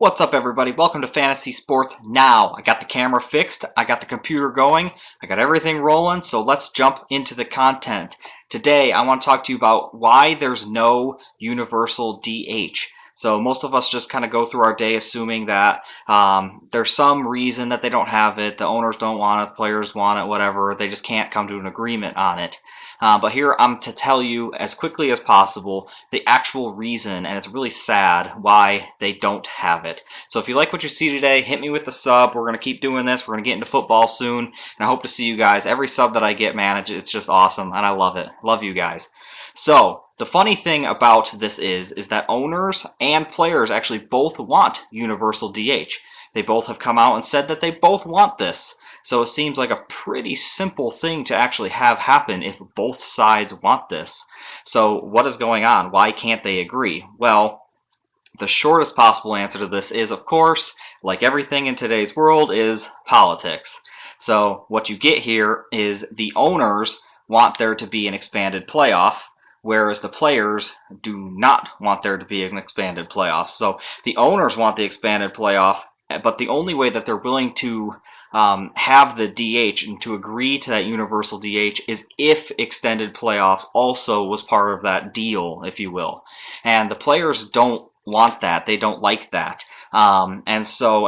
What's up, everybody? Welcome to Fantasy Sports Now. I got the camera fixed, I got the computer going, I got everything rolling, so let's jump into the content. Today, I want to talk to you about why there's no universal DH. So most of us just kind of go through our day assuming that there's some reason that they don't have it, the owners don't want it, the players want it, whatever, they just can't come to an agreement on it. But here I'm to tell you as quickly as possible the actual reason, and it's really sad, why they don't have it. So if you like what you see today, hit me with the sub. We're going to keep doing this. We're going to get into football soon, and I hope to see you guys. Every sub that I get, man, it's just awesome, and I love it. Love you guys. So the funny thing about this is that owners and players actually both want universal DH. They both have come out and said that they both want this. So it seems like a pretty simple thing to actually have happen if both sides want this. So what is going on? Why can't they agree? Well, the shortest possible answer to this is, of course, like everything in today's world, is politics. So what you get here is the owners want there to be an expanded playoff, whereas the players do not want there to be an expanded playoff. So the owners want the expanded playoff, but the only way that they're willing to have the DH and to agree to that universal DH is if extended playoffs also was part of that deal, if you will. And the players don't want that. They don't like that. And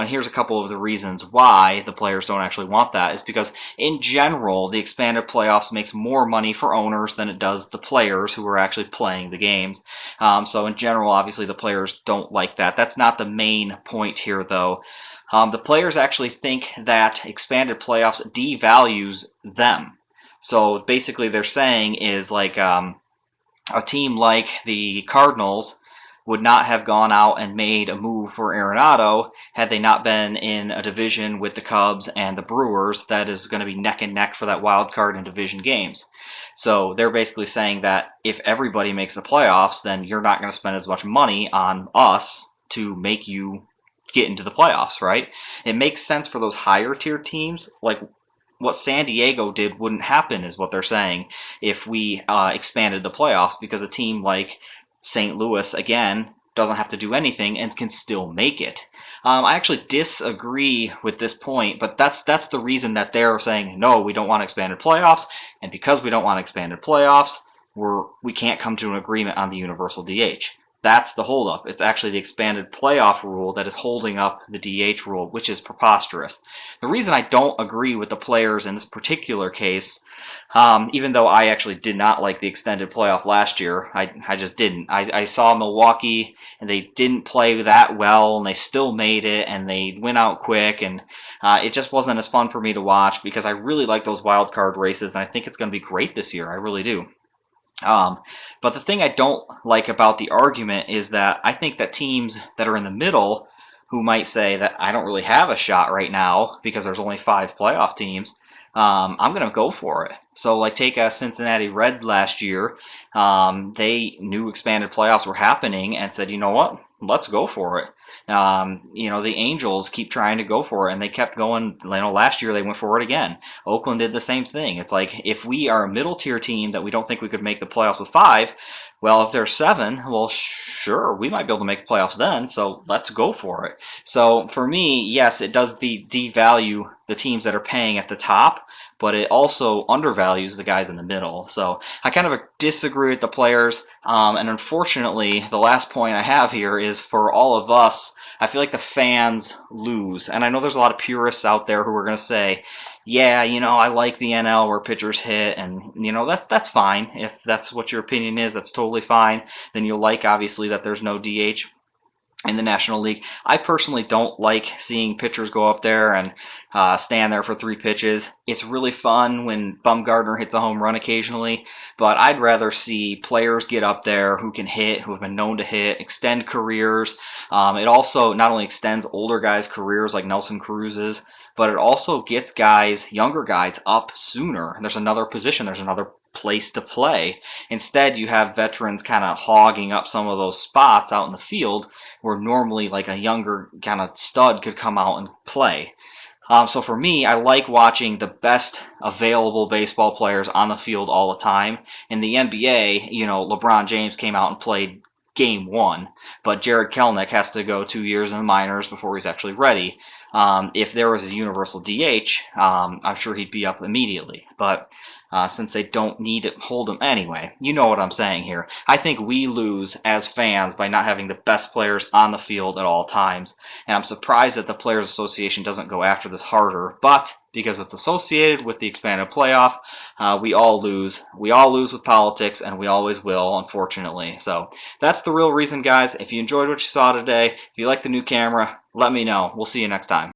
here's a couple of the reasons why the players don't actually want that is because in general, the expanded playoffs makes more money for owners than it does the players who are actually playing the games. So in general, obviously the players don't like that. That's not the main point here though. The players actually think that expanded playoffs devalues them. So basically they're saying is like a team like the Cardinals would not have gone out and made a move for Arenado had they not been in a division with the Cubs and the Brewers that is going to be neck and neck for that wild card in division games. So they're basically saying that if everybody makes the playoffs, then you're not going to spend as much money on us to make you get into the playoffs, right? It makes sense for those higher tier teams, like what San Diego did wouldn't happen is what they're saying if we expanded the playoffs, because a team like St. Louis, again, doesn't have to do anything and can still make it. I actually disagree with this point, but that's the reason that they're saying, no, we don't want expanded playoffs, and because we don't want expanded playoffs, we can't come to an agreement on the universal DH. That's the holdup. It's actually the expanded playoff rule that is holding up the DH rule, which is preposterous. The reason I don't agree with the players in this particular case, even though I actually did not like the extended playoff last year, I just didn't. I saw Milwaukee, and they didn't play that well, and they still made it, and they went out quick, and it just wasn't as fun for me to watch because I really like those wild card races, and I think it's going to be great this year. I really do. But the thing I don't like about the argument is that I think that teams that are in the middle who might say that I don't really have a shot right now because there's only 5 playoff teams, I'm going to go for it. So like take Cincinnati Reds last year. They knew expanded playoffs were happening and said, you know what, let's go for it. The Angels keep trying to go for it, and they kept going. Last year they went for it again. Oakland did the same thing. It's like if we are a middle tier team that we don't think we could make the playoffs with 5, well, if there's 7, well, sure, we might be able to make the playoffs then. So let's go for it. So for me, yes, it does devalue the teams that are paying at the top, but it also undervalues the guys in the middle. So I kind of disagree with the players. And unfortunately, the last point I have here is for all of us, I feel like the fans lose. And I know there's a lot of purists out there who are going to say, yeah, I like the NL where pitchers hit, and that's fine. If that's what your opinion is, that's totally fine. Then you'll like, obviously, that there's no DH in the National League. I personally don't like seeing pitchers go up there and stand there for 3 pitches. It's really fun when Bumgarner hits a home run occasionally, but I'd rather see players get up there who can hit, who have been known to hit, extend careers. It also not only extends older guys' careers like Nelson Cruz's, but it also gets younger guys up sooner. And there's another position, there's another place to play. Instead, you have veterans kind of hogging up some of those spots out in the field where normally like a younger kind of stud could come out and play. So for me, I like watching the best available baseball players on the field all the time. In the NBA, LeBron James came out and played game one, but Jared Kelenic has to go 2 years in the minors before he's actually ready. If there was a universal DH, I'm sure he'd be up immediately. But since they don't need to hold him anyway, you know what I'm saying here. I think we lose as fans by not having the best players on the field at all times. And I'm surprised that the Players Association doesn't go after this harder. But because it's associated with the expanded playoff, we all lose. We all lose with politics, and we always will, unfortunately. So that's the real reason, guys. If you enjoyed what you saw today, if you like the new camera, let me know. We'll see you next time.